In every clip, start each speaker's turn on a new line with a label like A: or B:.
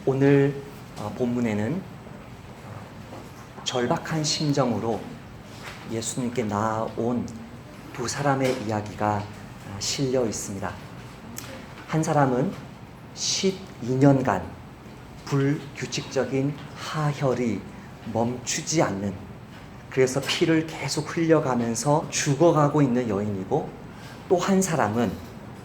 A: 오늘 본문에는 절박한 심정으로 예수님께 나아온 두 사람의 이야기가 실려 있습니다. 한 사람은 12년간 불규칙적인 하혈이 멈추지 않는, 그래서 피를 계속 흘려가면서 죽어가고 있는 여인이고, 또 한 사람은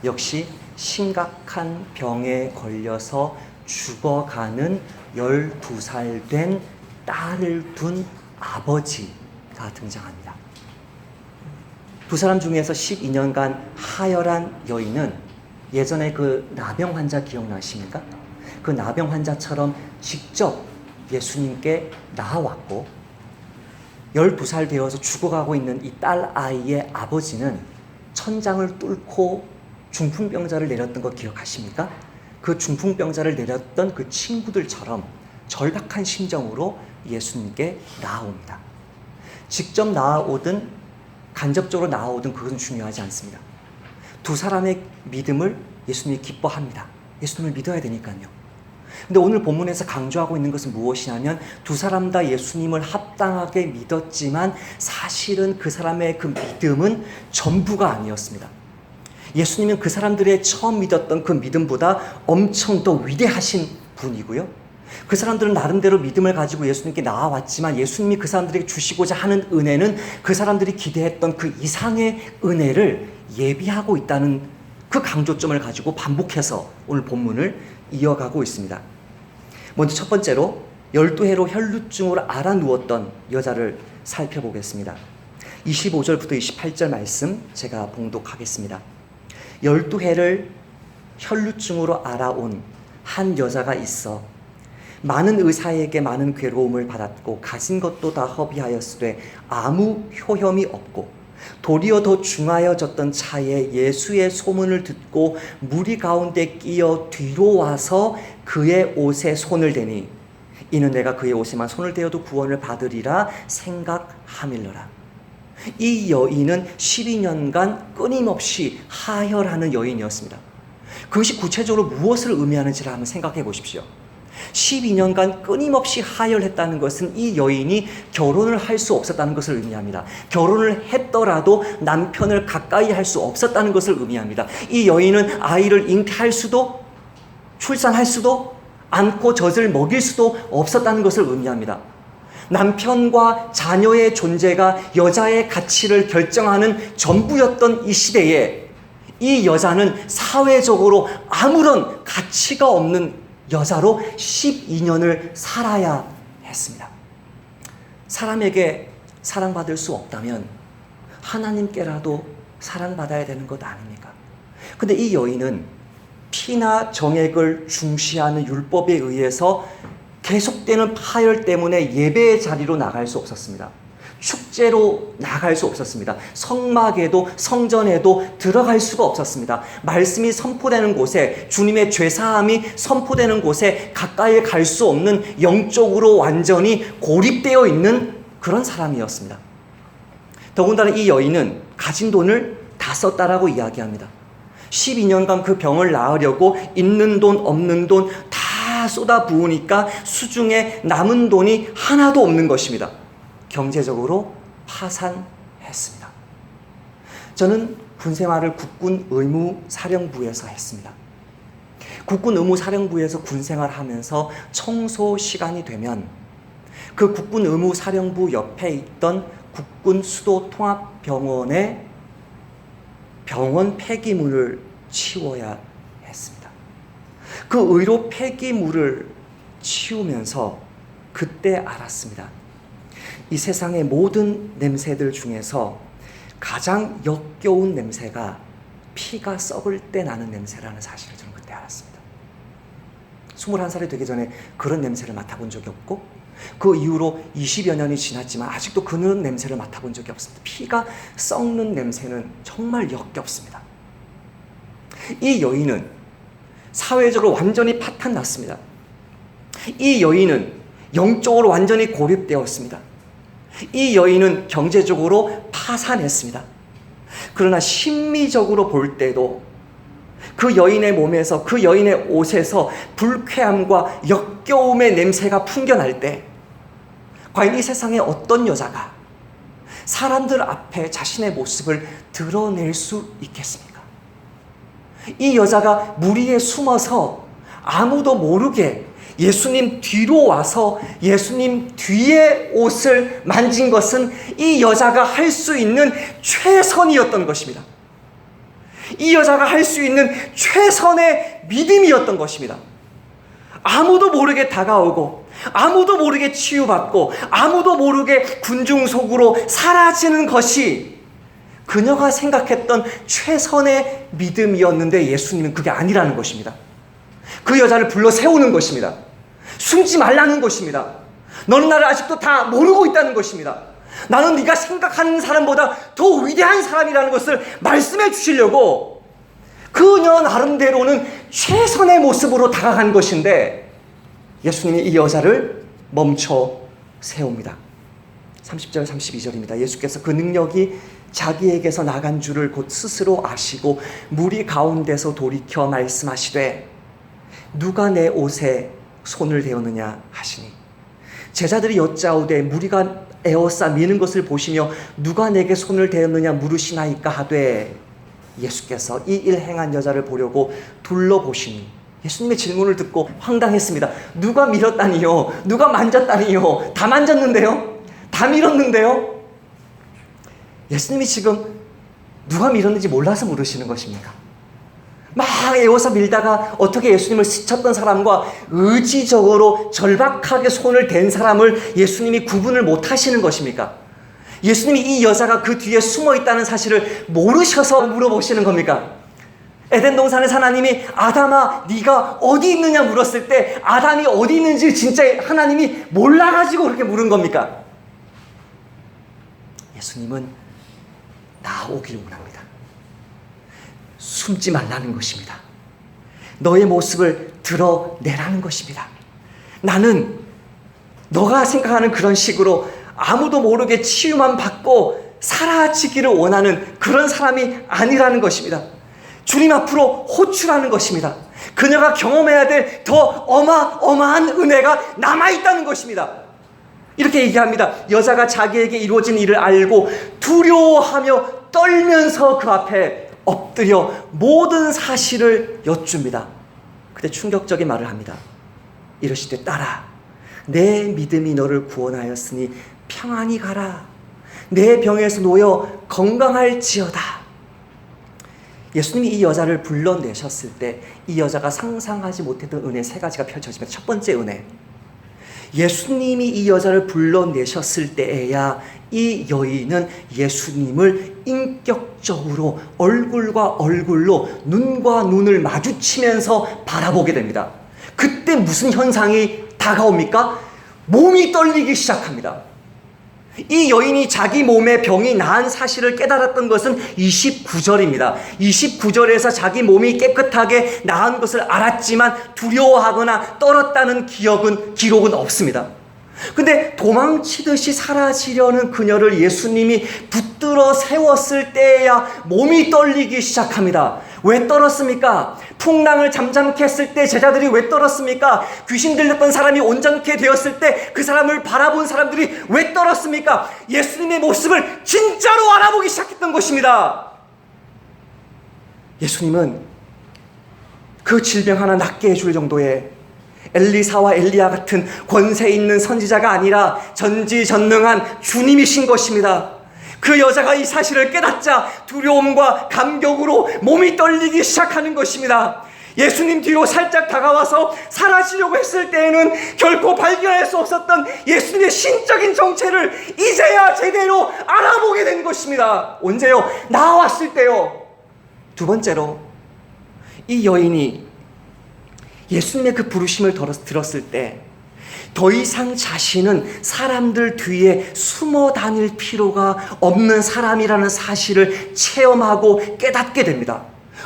A: 역시 심각한 병에 걸려서 죽어가는 12살 된 딸을 둔 아버지가 등장합니다. 두 사람 중에서 12년간 하혈한 여인은 예전에 그 나병 환자 기억나십니까? 그 나병 환자처럼 직접 예수님께 나아왔고, 12살 되어서 죽어가고 있는 이 딸 아이의 아버지는 천장을 뚫고 중풍병자를 내렸던 거 기억하십니까? 그 중풍병자를 내렸던 그 친구들처럼 절박한 심정으로 예수님께 나아옵니다. 직접 나아오든 간접적으로 나아오든 그것은 중요하지 않습니다. 두 사람의 믿음을 예수님이 기뻐합니다. 예수님을 믿어야 되니까요. 근데 오늘 본문에서 강조하고 있는 것은 무엇이냐면, 두 사람 다 예수님을 합당하게 믿었지만 사실은 그 사람의 그 믿음은 전부가 아니었습니다. 예수님은 그 사람들의 처음 믿었던 그 믿음보다 엄청 더 위대하신 분이고요. 그 사람들은 나름대로 믿음을 가지고 예수님께 나아왔지만 예수님이 그 사람들에게 주시고자 하는 은혜는 그 사람들이 기대했던 그 이상의 은혜를 예비하고 있다는 그 강조점을 가지고 반복해서 오늘 본문을 이어가고 있습니다. 먼저 첫 번째로 12해로 혈루증으로 앓아 누웠던 여자를 살펴보겠습니다. 25절부터 28절 말씀 제가 봉독하겠습니다. 12해를 혈루증으로 앓아온 한 여자가 있어 많은 의사에게 많은 괴로움을 받았고 가진 것도 다 허비하였으되 아무 효험이 없고 도리어 더 중하여졌던 차에 예수의 소문을 듣고 무리 가운데 끼어 뒤로 와서 그의 옷에 손을 대니 이는 내가 그의 옷에만 손을 대어도 구원을 받으리라 생각하밀러라. 이 여인은 12년간 끊임없이 하혈하는 여인이었습니다. 그것이 구체적으로 무엇을 의미하는지를 한번 생각해 보십시오. 12년간 끊임없이 하혈했다는 것은 이 여인이 결혼을 할 수 없었다는 것을 의미합니다. 결혼을 했더라도 남편을 가까이 할 수 없었다는 것을 의미합니다. 이 여인은 아이를 잉태할 수도 출산할 수도 안고 젖을 먹일 수도 없었다는 것을 의미합니다. 남편과 자녀의 존재가 여자의 가치를 결정하는 전부였던 이 시대에 이 여자는 사회적으로 아무런 가치가 없는 여자로 12년을 살아야 했습니다. 사람에게 사랑받을 수 없다면 하나님께라도 사랑받아야 되는 것 아닙니까? 근데 이 여인은 피나 정액을 중시하는 율법에 의해서 계속되는 파열 때문에 예배의 자리로 나갈 수 없었습니다. 축제로 나갈 수 없었습니다. 성막에도 성전에도 들어갈 수가 없었습니다. 말씀이 선포되는 곳에, 주님의 죄사함이 선포되는 곳에 가까이 갈 수 없는, 영적으로 완전히 고립되어 있는 그런 사람이었습니다. 더군다나 이 여인은 가진 돈을 다 썼다라고 이야기합니다. 12년간 그 병을 나으려고 있는 돈 없는 돈 다 쏟아 부으니까 수중에 남은 돈이 하나도 없는 것입니다. 경제적으로 파산했습니다. 저는 군생활을 국군 의무사령부에서 했습니다. 국군 의무사령부에서 군생활하면서 청소 시간이 되면 그 국군 의무사령부 옆에 있던 국군 수도통합병원의 병원 폐기물을 치워야 했습니다. 그 의료 폐기물을 치우면서 그때 알았습니다. 이 세상의 모든 냄새들 중에서 가장 역겨운 냄새가 피가 썩을 때 나는 냄새라는 사실을 저는 그때 알았습니다. 21살이 되기 전에 그런 냄새를 맡아본 적이 없고 그 이후로 20여 년이 지났지만 아직도 그런 냄새를 맡아본 적이 없습니다. 피가 썩는 냄새는 정말 역겹습니다. 이 여인은 사회적으로 완전히 파탄났습니다. 이 여인은 영적으로 완전히 고립되었습니다. 이 여인은 경제적으로 파산했습니다. 그러나 심미적으로 볼 때도 그 여인의 몸에서, 그 여인의 옷에서 불쾌함과 역겨움의 냄새가 풍겨날 때 과연 이 세상에 어떤 여자가 사람들 앞에 자신의 모습을 드러낼 수 있겠습니까? 이 여자가 무리에 숨어서 아무도 모르게 예수님 뒤로 와서 예수님 뒤에 옷을 만진 것은 이 여자가 할 수 있는 최선이었던 것입니다. 이 여자가 할 수 있는 최선의 믿음이었던 것입니다. 아무도 모르게 다가오고 아무도 모르게 치유받고 아무도 모르게 군중 속으로 사라지는 것이 그녀가 생각했던 최선의 믿음이었는데 예수님은 그게 아니라는 것입니다. 그 여자를 불러 세우는 것입니다. 숨지 말라는 것입니다. 너는 나를 아직도 다 모르고 있다는 것입니다. 나는 네가 생각하는 사람보다 더 위대한 사람이라는 것을 말씀해 주시려고 그녀 나름대로는 최선의 모습으로 다가간 것인데 예수님이 이 여자를 멈춰 세웁니다. 30절 32절입니다. 예수께서 그 능력이 자기에게서 나간 줄을 곧 스스로 아시고 무리 가운데서 돌이켜 말씀하시되 누가 내 옷에 손을 대었느냐 하시니 제자들이 여짜오되 무리가 에워싸 미는 것을 보시며 누가 내게 손을 대었느냐 물으시나이까 하되 예수께서 이 일 행한 여자를 보려고 둘러보시니 예수님의 질문을 듣고 황당했습니다. 누가 밀었다니요? 누가 만졌다니요? 다 만졌는데요? 다 밀었는데요? 예수님이 지금 누가 밀었는지 몰라서 물으시는 것입니까? 막 에워서 밀다가 어떻게 예수님을 스쳤던 사람과 의지적으로 절박하게 손을 댄 사람을 예수님이 구분을 못 하시는 것입니까? 예수님이 이 여자가 그 뒤에 숨어 있다는 사실을 모르셔서 물어보시는 겁니까? 에덴 동산에서 하나님이 아담아 네가 어디 있느냐 물었을 때 아담이 어디 있는지 진짜 하나님이 몰라가지고 그렇게 물은 겁니까? 예수님은 나오길 원합니다. 숨지 말라는 것입니다. 너의 모습을 드러내라는 것입니다. 나는 너가 생각하는 그런 식으로 아무도 모르게 치유만 받고 사라지기를 원하는 그런 사람이 아니라는 것입니다. 주님 앞으로 호출하는 것입니다. 그녀가 경험해야 될 더 어마어마한 은혜가 남아있다는 것입니다. 이렇게 얘기합니다. 여자가 자기에게 이루어진 일을 알고 두려워하며 떨면서 그 앞에 엎드려 모든 사실을 여쭙니다. 그때 충격적인 말을 합니다. 이러시되 딸아 내 믿음이 너를 구원하였으니 평안히 가라. 내 병에서 놓여 건강할지어다. 예수님이 이 여자를 불러내셨을 때 이 여자가 상상하지 못했던 은혜 세 가지가 펼쳐집니다. 첫 번째 은혜, 예수님이 이 여자를 불러내셨을 때에야 이 여인은 예수님을 인격적으로 얼굴과 얼굴로 눈과 눈을 마주치면서 바라보게 됩니다. 그때 무슨 현상이 다가옵니까? 몸이 떨리기 시작합니다. 이 여인이 자기 몸에 병이 나은 사실을 깨달았던 것은 29절입니다. 29절에서 자기 몸이 깨끗하게 나은 것을 알았지만 두려워하거나 떨었다는 기록은 없습니다. 근데 도망치듯이 사라지려는 그녀를 예수님이 붙들어 세웠을 때에야 몸이 떨리기 시작합니다. 왜 떨었습니까? 풍랑을 잠잠케 했을 때 제자들이 왜 떨었습니까? 귀신 들렸던 사람이 온전케 되었을 때 그 사람을 바라본 사람들이 왜 떨었습니까? 예수님의 모습을 진짜로 알아보기 시작했던 것입니다. 예수님은 그 질병 하나 낫게 해줄 정도의 엘리사와 엘리야 같은 권세 있는 선지자가 아니라 전지전능한 주님이신 것입니다. 그 여자가 이 사실을 깨닫자 두려움과 감격으로 몸이 떨리기 시작하는 것입니다. 예수님 뒤로 살짝 다가와서 사라지려고 했을 때에는 결코 발견할 수 없었던 예수님의 신적인 정체를 이제야 제대로 알아보게 된 것입니다. 언제요? 나왔을 때요. 두 번째로 이 여인이 예수님의 그 부르심을 들었을 때 더 이상 자신은 사람들 뒤에 숨어 다닐 필요가 없는 사람이라는 사실을 체험하고 깨닫게 됩니다.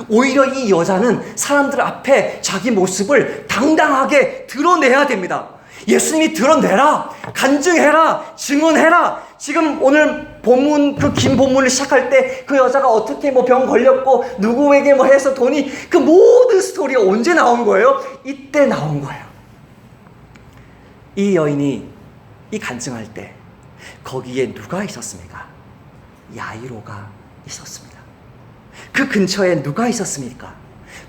A: 오히려 이 여자는 사람들 앞에 자기 모습을 당당하게 드러내야 됩니다. 예수님이 드러내라, 간증해라, 증언해라, 지금 오늘 본문, 그 긴 본문을 시작할 때 그 여자가 어떻게 뭐 병 걸렸고 누구에게 뭐 해서 돈이, 그 모든 스토리가 언제 나온 거예요? 이때 나온 거예요. 이 여인이 이 간증할 때 거기에 누가 있었습니까? 야이로가 있었습니다. 그 근처에 누가 있었습니까?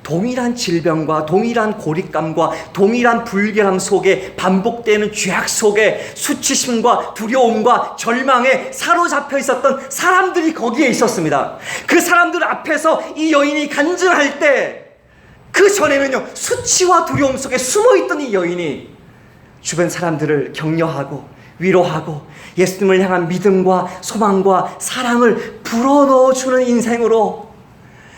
A: 동일한 질병과 동일한 고립감과 동일한 불결함 속에 반복되는 죄악 속에 수치심과 두려움과 절망에 사로잡혀 있었던 사람들이 거기에 있었습니다. 그 사람들 앞에서 이 여인이 간증할 때 그 전에는요, 수치와 두려움 속에 숨어있던 이 여인이 주변 사람들을 격려하고 위로하고 예수님을 향한 믿음과 소망과 사랑을 불어넣어주는 인생으로,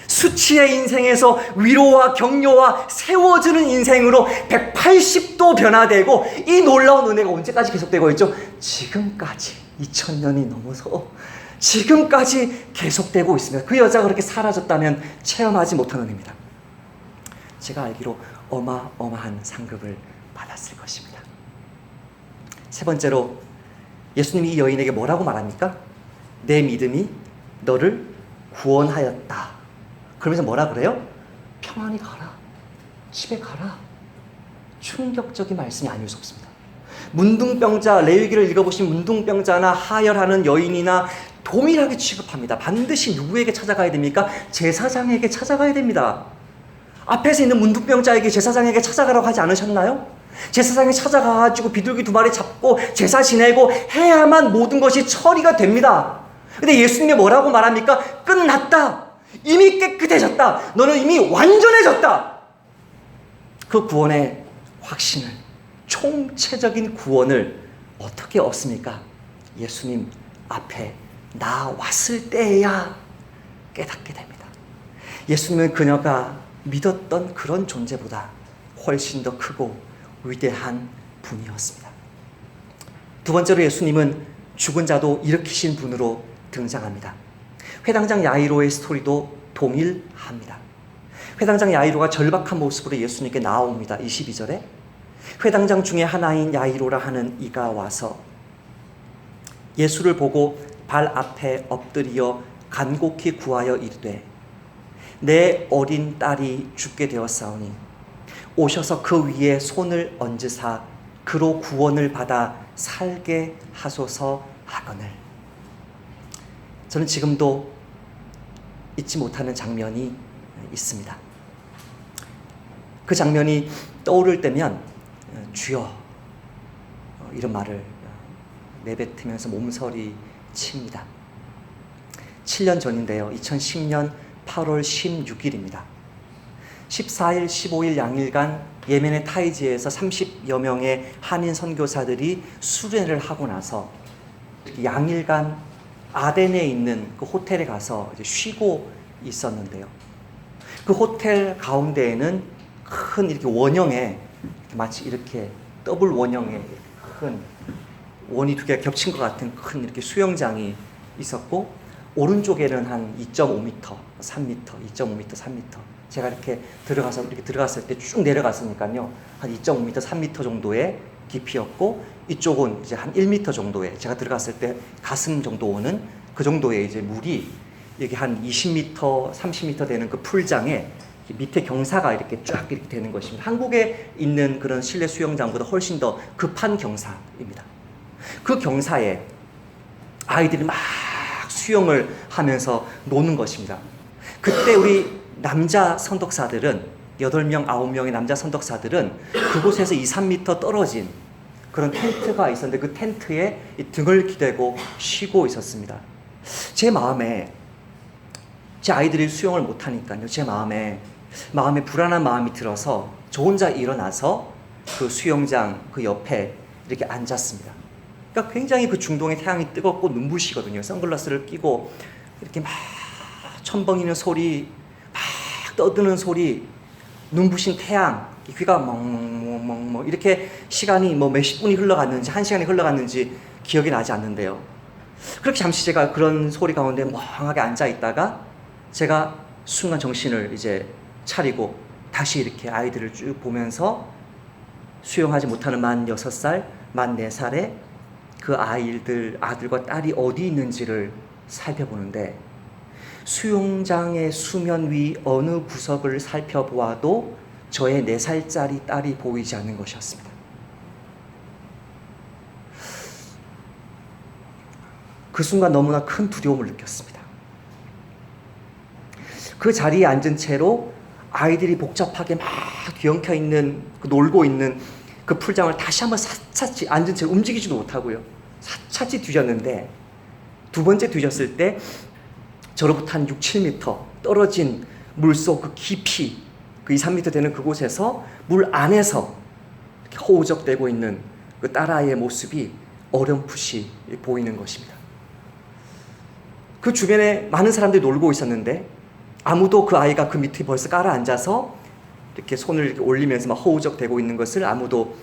A: 수치의 인생에서 위로와 격려와 세워주는 인생으로 180도 변화되고, 이 놀라운 은혜가 언제까지 계속되고 있죠? 지금까지 2000년이 넘어서 지금까지 계속되고 있습니다. 그 여자가 그렇게 사라졌다면 체험하지 못한 은혜입니다. 제가 알기로 어마어마한 상급을 받았을 것입니다. 세 번째로 예수님이 이 여인에게 뭐라고 말합니까? 내 믿음이 너를 구원하였다. 그러면서 뭐라 그래요? 평안히 가라. 집에 가라. 충격적인 말씀이 아닐 수 없습니다. 문둥병자, 레위기를 읽어보신 문둥병자나 하혈하는 여인이나 동일하게 취급합니다. 반드시 누구에게 찾아가야 됩니까? 제사장에게 찾아가야 됩니다. 앞에서 있는 문둥병자에게 제사장에게 찾아가라고 하지 않으셨나요? 제사장에 찾아가가지고 비둘기 2마리 잡고 제사 지내고 해야만 모든 것이 처리가 됩니다. 근데 예수님이 뭐라고 말합니까? 끝났다. 이미 깨끗해졌다. 너는 이미 완전해졌다. 그 구원의 확신을, 총체적인 구원을 어떻게 얻습니까? 예수님 앞에 나왔을 때야 깨닫게 됩니다. 예수님은 그녀가 믿었던 그런 존재보다 훨씬 더 크고 위대한 분이었습니다. 두 번째로 예수님은 죽은 자도 일으키신 분으로 등장합니다. 회당장 야이로의 스토리도 동일합니다. 회당장 야이로가 절박한 모습으로 예수님께 나옵니다. 22절에 회당장 중에 하나인 야이로라 하는 이가 와서 예수를 보고 발 앞에 엎드려 간곡히 구하여 이르되 내 어린 딸이 죽게 되었사오니 오셔서 그 위에 손을 얹으사 그로 구원을 받아 살게 하소서 하거늘. 저는 지금도 잊지 못하는 장면이 있습니다. 그 장면이 떠오를 때면 주여 이런 말을 내뱉으면서 몸서리 칩니다. 7년 전인데요. 2010년 8월 16일입니다. 14일, 15일 양일간 예멘의 타이즈에서 30여 명의 한인 선교사들이 수련을 하고 나서 양일간 아덴에 있는 그 호텔에 가서 이제 쉬고 있었는데요. 그 호텔 가운데에는 큰 이렇게 원형의, 마치 이렇게 더블 원형의 큰 원이 2개가 겹친 것 같은 큰 이렇게 수영장이 있었고, 오른쪽에는 한 2.5m, 3m, 2.5m, 3m. 제가 이렇게 들어갔을 때 쭉 내려갔으니까요. 한 2.5m, 3m 정도의 깊이였고, 이쪽은 이제 한 1m 정도의, 제가 들어갔을 때 가슴 정도 오는 그 정도의 이제 물이 여기 한 20m, 30m 되는 그 풀장에 밑에 경사가 이렇게 쫙 이렇게 되는 것입니다. 한국에 있는 그런 실내 수영장보다 훨씬 더 급한 경사입니다. 그 경사에 아이들이 막 수영을 하면서 노는 것입니다. 그때 우리 남자 선덕사들은 8명, 9명의 남자 선덕사들은 그곳에서 2, 3m 떨어진 그런 텐트가 있었는데 그 텐트에 등을 기대고 쉬고 있었습니다. 제 마음에, 제 아이들이 수영을 못하니까요, 제 마음에 불안한 마음이 들어서 저 혼자 일어나서 그 수영장 그 옆에 이렇게 앉았습니다. 그러니까 굉장히 그 중동의 태양이 뜨겁고 눈부시거든요. 선글라스를 끼고 이렇게 막 첨벙이는 소리, 막 떠드는 소리, 눈부신 태양, 귀가 멍멍멍멍 이렇게 시간이 뭐 몇십 분이 흘러갔는지 1시간이 흘러갔는지 기억이 나지 않는데요. 그렇게 잠시 제가 그런 소리 가운데 멍하게 앉아 있다가 제가 순간 정신을 이제 차리고 다시 이렇게 아이들을 쭉 보면서 수영하지 못하는 만 6살, 만 4살의 그 아들과 딸이 어디 있는지를 살펴보는데 수영장의 수면 위 어느 구석을 살펴보아도 저의 4살짜리 딸이 보이지 않는 것이었습니다. 그 순간 너무나 큰 두려움을 느꼈습니다. 그 자리에 앉은 채로 아이들이 복잡하게 막 뒤엉켜 있는, 놀고 있는 그 풀장을 다시 한번 샅샅이 앉은 채로 움직이지도 못하고요. 샅샅이 뒤졌는데, 2번째 뒤졌을 때 저로부터 한 6, 7m 떨어진 물속 그 깊이, 그 2, 3m 되는 그곳에서 물 안에서 허우적대고 있는 그 딸아이의 모습이 어렴풋이 보이는 것입니다. 그 주변에 많은 사람들이 놀고 있었는데 아무도 그 아이가 그 밑에 벌써 깔아앉아서 이렇게 손을 이렇게 올리면서 막 허우적대고 있는 것을 아무도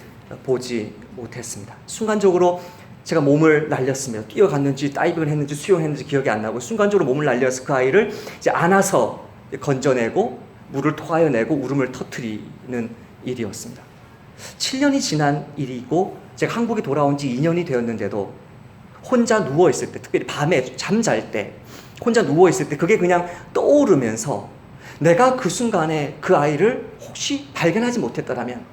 A: 보지 못했습니다. 순간적으로 제가 몸을 날렸습니다. 뛰어갔는지 다이빙을 했는지 수영했는지 기억이 안 나고 순간적으로 몸을 날려서 그 아이를 이제 안아서 건져내고 물을 토하여내고 울음을 터뜨리는 일이었습니다. 7년이 지난 일이고 제가 한국에 돌아온 지 2년이 되었는데도 혼자 누워있을 때, 특별히 밤에 잠잘 때 혼자 누워있을 때 그게 그냥 떠오르면서 내가 그 순간에 그 아이를 혹시 발견하지 못했더라면,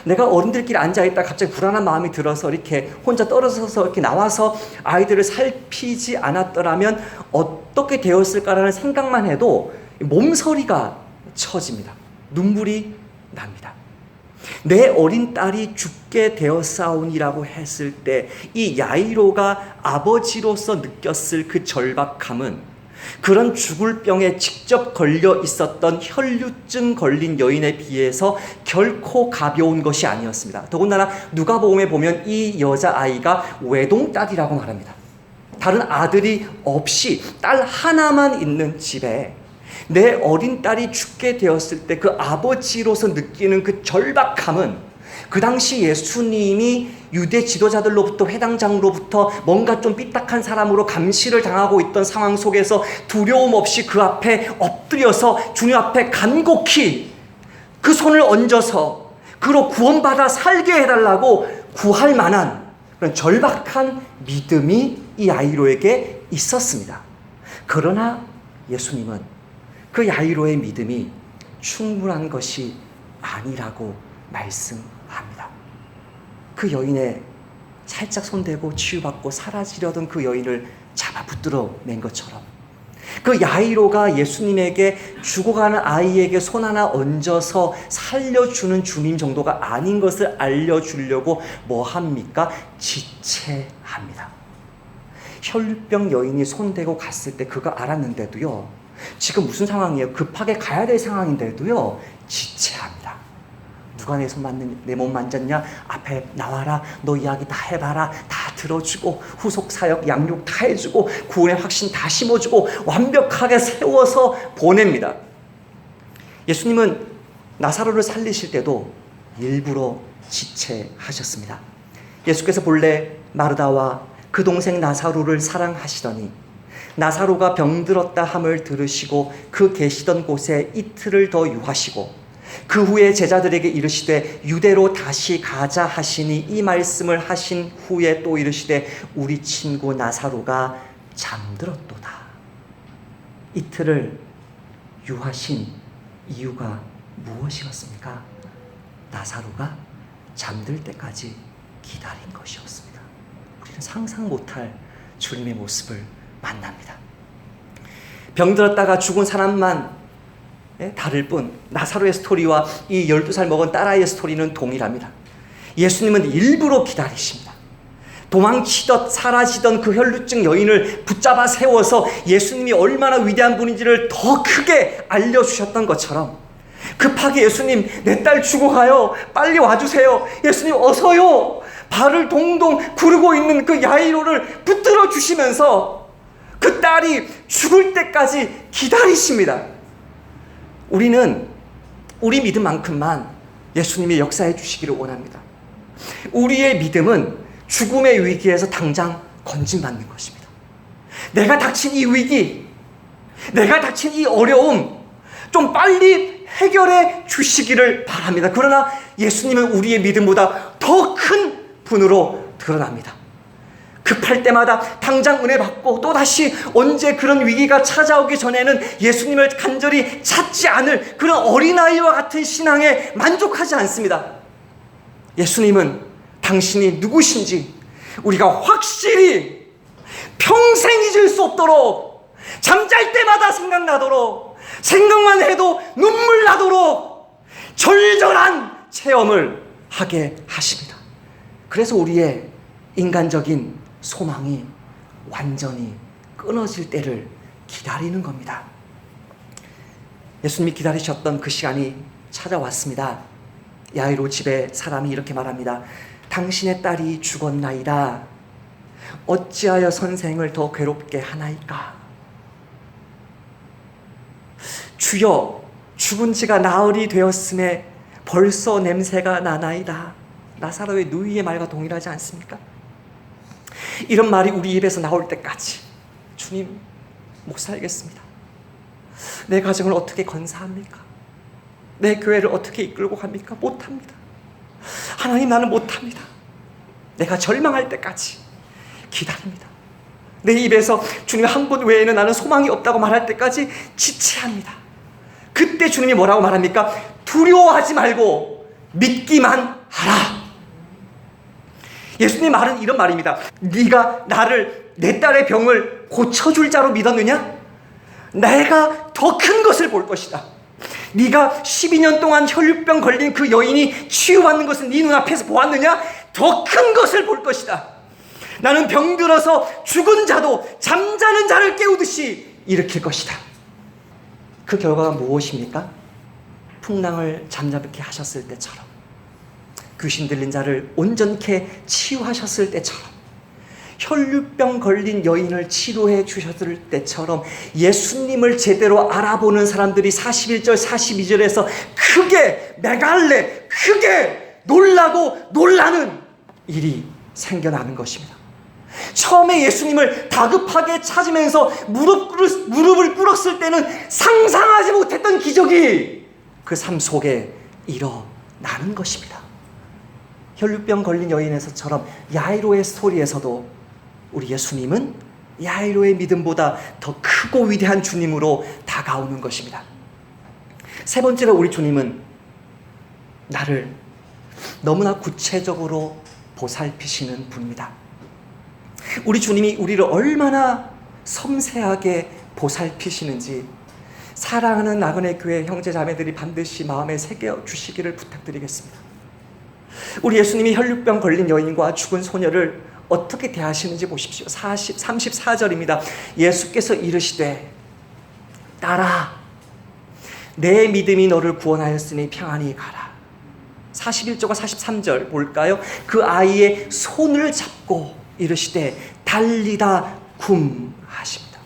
A: 내가 어른들끼리 앉아있다 갑자기 불안한 마음이 들어서 이렇게 혼자 떨어져서 이렇게 나와서 아이들을 살피지 않았더라면 어떻게 되었을까라는 생각만 해도 몸서리가 쳐집니다. 눈물이 납니다. 내 어린 딸이 죽게 되었사오니라고 했을 때 이 야이로가 아버지로서 느꼈을 그 절박함은 그런 죽을 병에 직접 걸려 있었던 혈류증 걸린 여인에 비해서 결코 가벼운 것이 아니었습니다. 더군다나 누가복음에 보면 이 여자아이가 외동딸이라고 말합니다. 다른 아들이 없이 딸 하나만 있는 집에 내 어린 딸이 죽게 되었을 때 그 아버지로서 느끼는 그 절박함은 그 당시 예수님이 유대 지도자들로부터, 회당장으로부터 뭔가 좀 삐딱한 사람으로 감시를 당하고 있던 상황 속에서 두려움 없이 그 앞에 엎드려서 주님 앞에 간곡히 그 손을 얹어서 그로 구원받아 살게 해달라고 구할 만한 그런 절박한 믿음이 이 야이로에게 있었습니다. 그러나 예수님은 그 야이로의 믿음이 충분한 것이 아니라고 말씀합니다. 그 여인의 살짝 손대고 치유받고 사라지려던 그 여인을 잡아 붙들어 낸 것처럼 그 야이로가 예수님에게 죽어가는 아이에게 손 하나 얹어서 살려주는 주님 정도가 아닌 것을 알려주려고 뭐합니까? 지체합니다. 혈류병 여인이 손대고 갔을 때 그거 알았는데도요, 지금 무슨 상황이에요? 급하게 가야 될 상황인데도요, 지체합니다. 누가 내 몸 만졌냐? 앞에 나와라. 너 이야기 다 해봐라. 다 들어주고 후속 사역 양육 다 해주고 구원의 확신 다 심어주고 완벽하게 세워서 보냅니다. 예수님은 나사로를 살리실 때도 일부러 지체하셨습니다. 예수께서 본래 마르다와 그 동생 나사로를 사랑하시더니 나사로가 병들었다 함을 들으시고 그 계시던 곳에 이틀을 더 유하시고 그 후에 제자들에게 이르시되 유대로 다시 가자 하시니 이 말씀을 하신 후에 또 이르시되 우리 친구 나사로가 잠들었도다. 이틀을 유하신 이유가 무엇이었습니까? 나사로가 잠들 때까지 기다린 것이었습니다. 우리는 상상 못할 주님의 모습을 만납니다. 병들었다가 죽은 사람만 다를 뿐 나사로의 스토리와 이 12살 먹은 딸아이의 스토리는 동일합니다. 예수님은 일부러 기다리십니다. 도망치듯 사라지던 그 혈루증 여인을 붙잡아 세워서 예수님이 얼마나 위대한 분인지를 더 크게 알려주셨던 것처럼 급하게 예수님, 내 딸 죽어가요. 빨리 와주세요. 예수님 어서요. 발을 동동 구르고 있는 그 야이로를 붙들어 주시면서 그 딸이 죽을 때까지 기다리십니다. 우리는 우리 믿음만큼만 예수님이 역사해 주시기를 원합니다. 우리의 믿음은 죽음의 위기에서 당장 건진받는 것입니다. 내가 닥친 이 위기, 내가 닥친 이 어려움 좀 빨리 해결해 주시기를 바랍니다. 그러나 예수님은 우리의 믿음보다 더 큰 분으로 드러납니다. 급할 때마다 당장 은혜 받고 또다시 언제 그런 위기가 찾아오기 전에는 예수님을 간절히 찾지 않을 그런 어린아이와 같은 신앙에 만족하지 않습니다. 예수님은 당신이 누구신지 우리가 확실히 평생 잊을 수 없도록, 잠잘 때마다 생각나도록, 생각만 해도 눈물 나도록 절절한 체험을 하게 하십니다. 그래서 우리의 인간적인 소망이 완전히 끊어질 때를 기다리는 겁니다. 예수님이 기다리셨던 그 시간이 찾아왔습니다. 야이로 집에 사람이 이렇게 말합니다. 당신의 딸이 죽었나이다. 어찌하여 선생을 더 괴롭게 하나이까? 주여, 죽은 지가 나흘이 되었음에 벌써 냄새가 나나이다. 나사로의 누이의 말과 동일하지 않습니까? 이런 말이 우리 입에서 나올 때까지 주님, 못 살겠습니다. 내 가정을 어떻게 건사합니까? 내 교회를 어떻게 이끌고 갑니까? 못합니다. 하나님, 나는 못합니다. 내가 절망할 때까지 기다립니다. 내 입에서 주님 한 분 외에는 나는 소망이 없다고 말할 때까지 지체합니다. 그때 주님이 뭐라고 말합니까? 두려워하지 말고 믿기만 하라. 예수님 말은 이런 말입니다. 네가 나를, 내 딸의 병을 고쳐줄 자로 믿었느냐? 내가 더 큰 것을 볼 것이다. 네가 12년 동안 혈류병 걸린 그 여인이 치유받는 것을 네 눈앞에서 보았느냐? 더 큰 것을 볼 것이다. 나는 병들어서 죽은 자도 잠자는 자를 깨우듯이 일으킬 것이다. 그 결과가 무엇입니까? 풍랑을 잠잠케 하셨을 때처럼, 귀신 들린 자를 온전케 치유하셨을 때처럼, 혈류병 걸린 여인을 치료해 주셨을 때처럼 예수님을 제대로 알아보는 사람들이 41절 42절에서 크게 메갈레, 크게 놀라고 놀라는 일이 생겨나는 것입니다. 처음에 예수님을 다급하게 찾으면서 무릎을 꿇었을 때는 상상하지 못했던 기적이 그 삶 속에 일어나는 것입니다. 혈류병 걸린 여인에서처럼 야이로의 스토리에서도 우리 예수님은 야이로의 믿음보다 더 크고 위대한 주님으로 다가오는 것입니다. 세 번째로 우리 주님은 나를 너무나 구체적으로 보살피시는 분입니다. 우리 주님이 우리를 얼마나 섬세하게 보살피시는지 사랑하는 나그네 교회 형제 자매들이 반드시 마음에 새겨 주시기를 부탁드리겠습니다. 우리 예수님이 혈류병 걸린 여인과 죽은 소녀를 어떻게 대하시는지 보십시오. 34절입니다. 예수께서 이르시되 딸아, 내 믿음이 너를 구원하였으니 평안히 가라. 41절과 43절 볼까요? 그 아이의 손을 잡고 이르시되 달리다 굼 하십니다.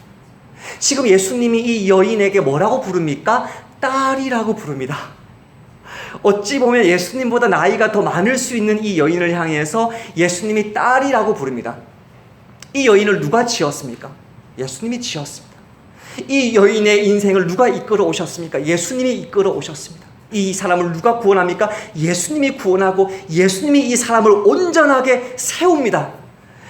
A: 지금 예수님이 이 여인에게 뭐라고 부릅니까? 딸이라고 부릅니다. 어찌 보면 예수님보다 나이가 더 많을 수 있는 이 여인을 향해서 예수님이 딸이라고 부릅니다. 이 여인을 누가 지었습니까? 예수님이 지었습니다. 이 여인의 인생을 누가 이끌어 오셨습니까? 예수님이 이끌어 오셨습니다. 이 사람을 누가 구원합니까? 예수님이 구원하고 예수님이 이 사람을 온전하게 세웁니다.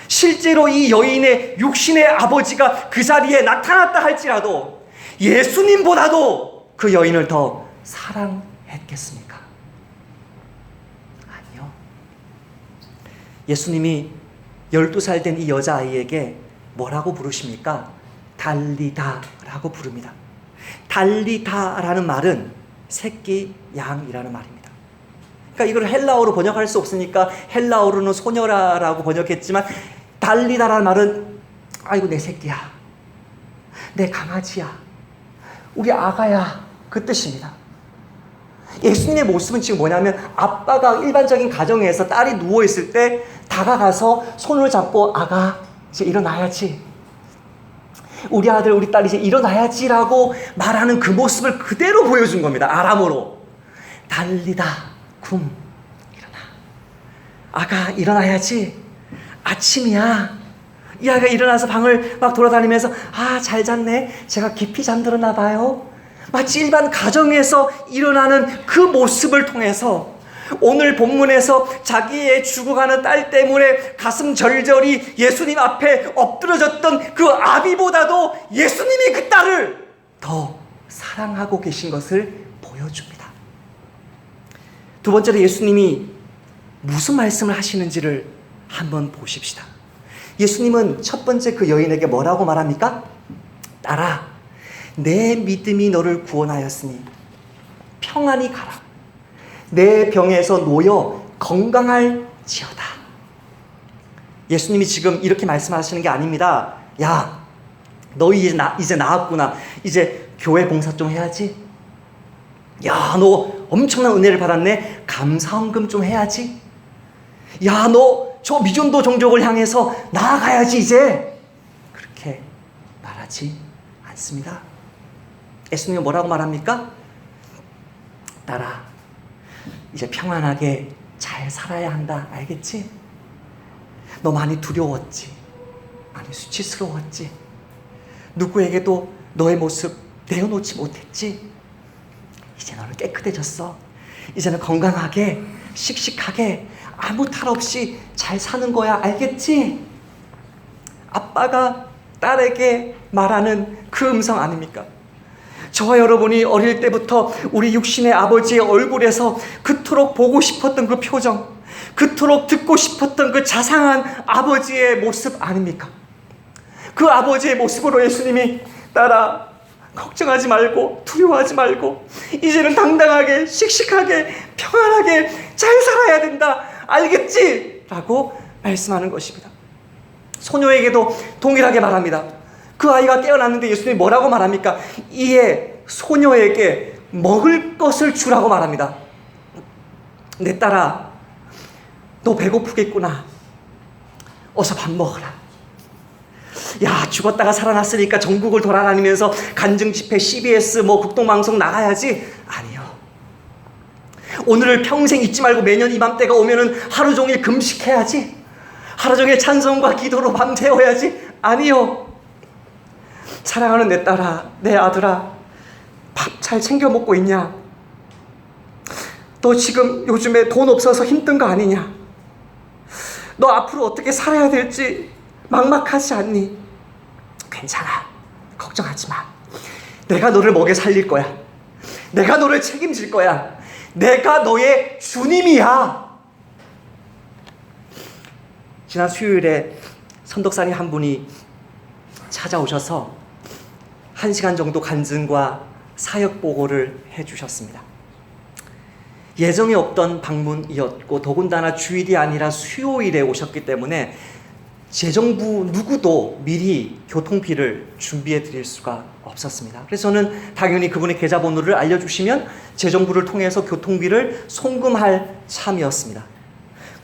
A: 실제로 이 여인의 육신의 아버지가 그 자리에 나타났다 할지라도 예수님보다도 그 여인을 더 사랑했겠습니까? 아니요. 예수님이 12살 된 이 여자아이에게 뭐라고 부르십니까? 달리다라고 부릅니다. 달리다라는 말은 새끼 양이라는 말입니다. 그러니까 이걸 헬라어로 번역할 수 없으니까 헬라어로는 소녀라라고 번역했지만 달리다라는 말은 아이고 내 새끼야, 내 강아지야, 우리 아가야, 그 뜻입니다. 예수님의 모습은 지금 뭐냐면 아빠가 일반적인 가정에서 딸이 누워있을 때 다가가서 손을 잡고 아가 이제 일어나야지, 우리 아들 우리 딸이 이제 일어나야지라고 말하는 그 모습을 그대로 보여준 겁니다. 아람어로 달리다 굼, 일어나, 아가 일어나야지, 아침이야. 이 아이가 일어나서 방을 막 돌아다니면서 아, 잘 잤네, 제가 깊이 잠들었나 봐요. 마치 일반 가정에서 일어나는 그 모습을 통해서 오늘 본문에서 자기의 죽어가는 딸 때문에 가슴 절절히 예수님 앞에 엎드려졌던 그 아비보다도 예수님이 그 딸을 더 사랑하고 계신 것을 보여줍니다. 두 번째로 예수님이 무슨 말씀을 하시는지를 한번 보십시다. 예수님은 첫 번째 그 여인에게 뭐라고 말합니까? 딸아, 내 믿음이 너를 구원하였으니 평안히 가라. 내 병에서 놓여 건강할지어다. 예수님이 지금 이렇게 말씀하시는 게 아닙니다. 야, 너희 이제 나았구나. 이제 교회 봉사 좀 해야지. 야, 너 엄청난 은혜를 받았네. 감사헌금 좀 해야지. 야, 너 저 미전도 종족을 향해서 나아가야지 이제. 그렇게 말하지 않습니다. 예수님은 뭐라고 말합니까? 딸아, 이제 평안하게 잘 살아야 한다. 알겠지? 너 많이 두려웠지? 많이 수치스러웠지? 누구에게도 너의 모습 내어놓지 못했지? 이제 너는 깨끗해졌어. 이제는 건강하게 씩씩하게 아무 탈 없이 잘 사는 거야. 알겠지? 아빠가 딸에게 말하는 그 음성 아닙니까? 저와 여러분이 어릴 때부터 우리 육신의 아버지의 얼굴에서 그토록 보고 싶었던 그 표정, 그토록 듣고 싶었던 그 자상한 아버지의 모습 아닙니까? 그 아버지의 모습으로 예수님이 딸아, 걱정하지 말고 두려워하지 말고 이제는 당당하게 씩씩하게 평안하게 잘 살아야 된다. 알겠지? 라고 말씀하는 것입니다. 소녀에게도 동일하게 말합니다. 그 아이가 깨어났는데 예수님이 뭐라고 말합니까? 이에 소녀에게 먹을 것을 주라고 말합니다. 내 딸아, 너 배고프겠구나. 어서 밥 먹어라. 야, 죽었다가 살아났으니까 전국을 돌아다니면서 간증집회, CBS, 국동방송 나가야지. 아니요. 오늘을 평생 잊지 말고 매년 이맘때가 오면은 하루 종일 금식해야지. 하루 종일 찬송과 기도로 밤새워야지. 아니요. 사랑하는 내 딸아, 내 아들아, 밥 잘 챙겨 먹고 있냐? 너 지금 요즘에 돈 없어서 힘든 거 아니냐? 너 앞으로 어떻게 살아야 될지 막막하지 않니? 괜찮아. 걱정하지 마. 내가 너를 먹여 살릴 거야. 내가 너를 책임질 거야. 내가 너의 주님이야. 지난 수요일에 선덕사님 한 분이 찾아오셔서 1시간 정도 간증과 사역 보고를 해주셨습니다. 예정에 없던 방문이었고 더군다나 주일이 아니라 수요일에 오셨기 때문에 재정부 누구도 미리 교통비를 준비해 드릴 수가 없었습니다. 그래서 저는 당연히 그분의 계좌번호를 알려주시면 재정부를 통해서 교통비를 송금할 참이었습니다.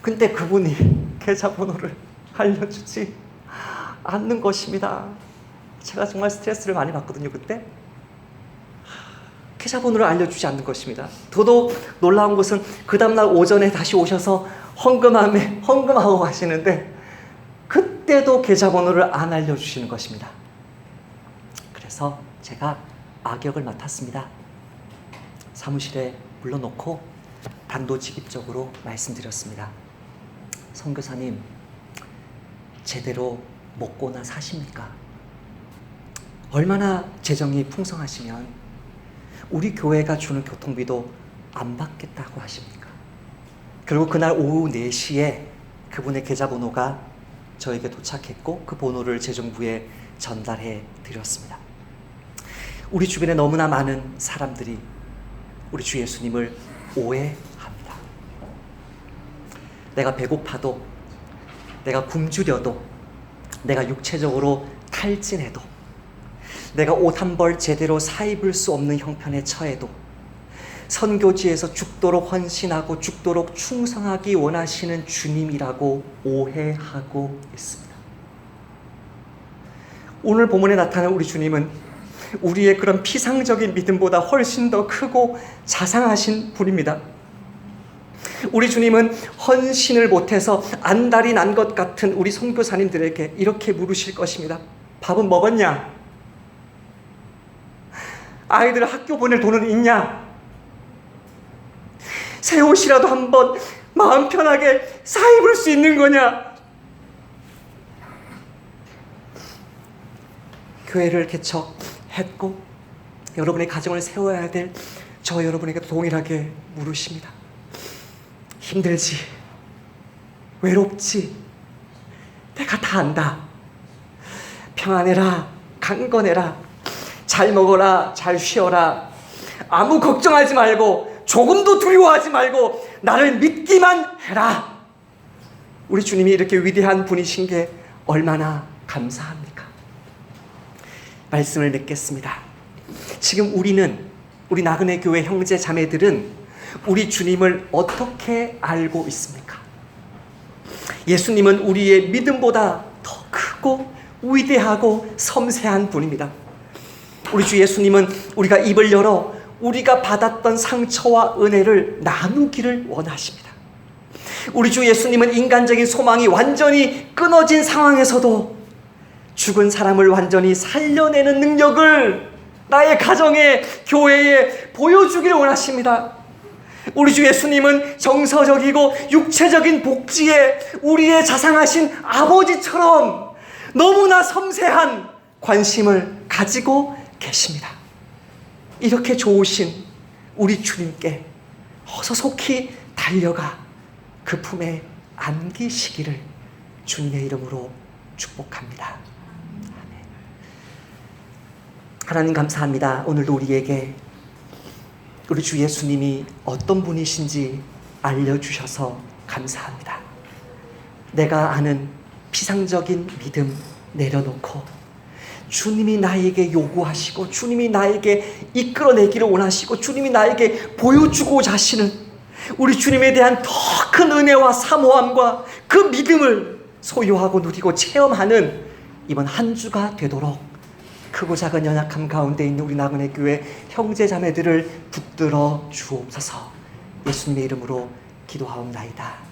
A: 근데 그분이 계좌번호를 알려주지 않는 것입니다. 제가 정말 스트레스를 많이 받거든요. 그때 계좌번호를 알려주지 않는 것입니다. 더더욱 놀라운 것은 그 다음날 오전에 다시 오셔서 헌금하고 가시는데 그때도 계좌번호를 안 알려주시는 것입니다. 그래서 제가 악역을 맡았습니다. 사무실에 불러놓고 단도직입적으로 말씀드렸습니다. 선교사님, 제대로 먹고나 사십니까? 얼마나 재정이 풍성하시면 우리 교회가 주는 교통비도 안 받겠다고 하십니까? 그리고 그날 오후 4시에 그분의 계좌번호가 저에게 도착했고 그 번호를 재정부에 전달해 드렸습니다. 우리 주변에 너무나 많은 사람들이 우리 주 예수님을 오해합니다. 내가 배고파도, 내가 굶주려도, 내가 육체적으로 탈진해도, 내가 옷 한 벌 제대로 사입을 수 없는 형편에 처해도 선교지에서 죽도록 헌신하고 죽도록 충성하기 원하시는 주님이라고 오해하고 있습니다. 오늘 본문에 나타난 우리 주님은 우리의 그런 피상적인 믿음보다 훨씬 더 크고 자상하신 분입니다. 우리 주님은 헌신을 못해서 안달이 난 것 같은 우리 선교사님들에게 이렇게 물으실 것입니다. 밥은 먹었냐? 아이들 학교 보낼 돈은 있냐? 새 옷이라도 한번 마음 편하게 사입을 수 있는 거냐? 교회를 개척했고 여러분의 가정을 세워야 될 저 여러분에게 동일하게 물으십니다. 힘들지? 외롭지? 내가 다 안다. 평안해라. 강건해라. 잘 먹어라. 잘 쉬어라. 아무 걱정하지 말고 조금도 두려워하지 말고 나를 믿기만 해라. 우리 주님이 이렇게 위대한 분이신 게 얼마나 감사합니까? 말씀을 맺겠습니다. 지금 우리 나그네 교회 형제 자매들은 우리 주님을 어떻게 알고 있습니까? 예수님은 우리의 믿음보다 더 크고 위대하고 섬세한 분입니다. 우리 주 예수님은 우리가 입을 열어 우리가 받았던 상처와 은혜를 나누기를 원하십니다. 우리 주 예수님은 인간적인 소망이 완전히 끊어진 상황에서도 죽은 사람을 완전히 살려내는 능력을 나의 가정에, 교회에 보여주기를 원하십니다. 우리 주 예수님은 정서적이고 육체적인 복지에 우리의 자상하신 아버지처럼 너무나 섬세한 관심을 가지고 계십니다. 이렇게 좋으신 우리 주님께 어서 속히 달려가 그 품에 안기시기를 주님의 이름으로 축복합니다. 아멘. 하나님 감사합니다. 오늘도 우리에게 우리 주 예수님이 어떤 분이신지 알려주셔서 감사합니다. 내가 아는 피상적인 믿음 내려놓고 주님이 나에게 요구하시고 주님이 나에게 이끌어내기를 원하시고 주님이 나에게 보여주고자 하시는 우리 주님에 대한 더 큰 은혜와 사모함과 그 믿음을 소유하고 누리고 체험하는 이번 한 주가 되도록 크고 작은 연약함 가운데 있는 우리 나그네 교회 형제 자매들을 붙들어 주옵소서. 예수님의 이름으로 기도하옵나이다.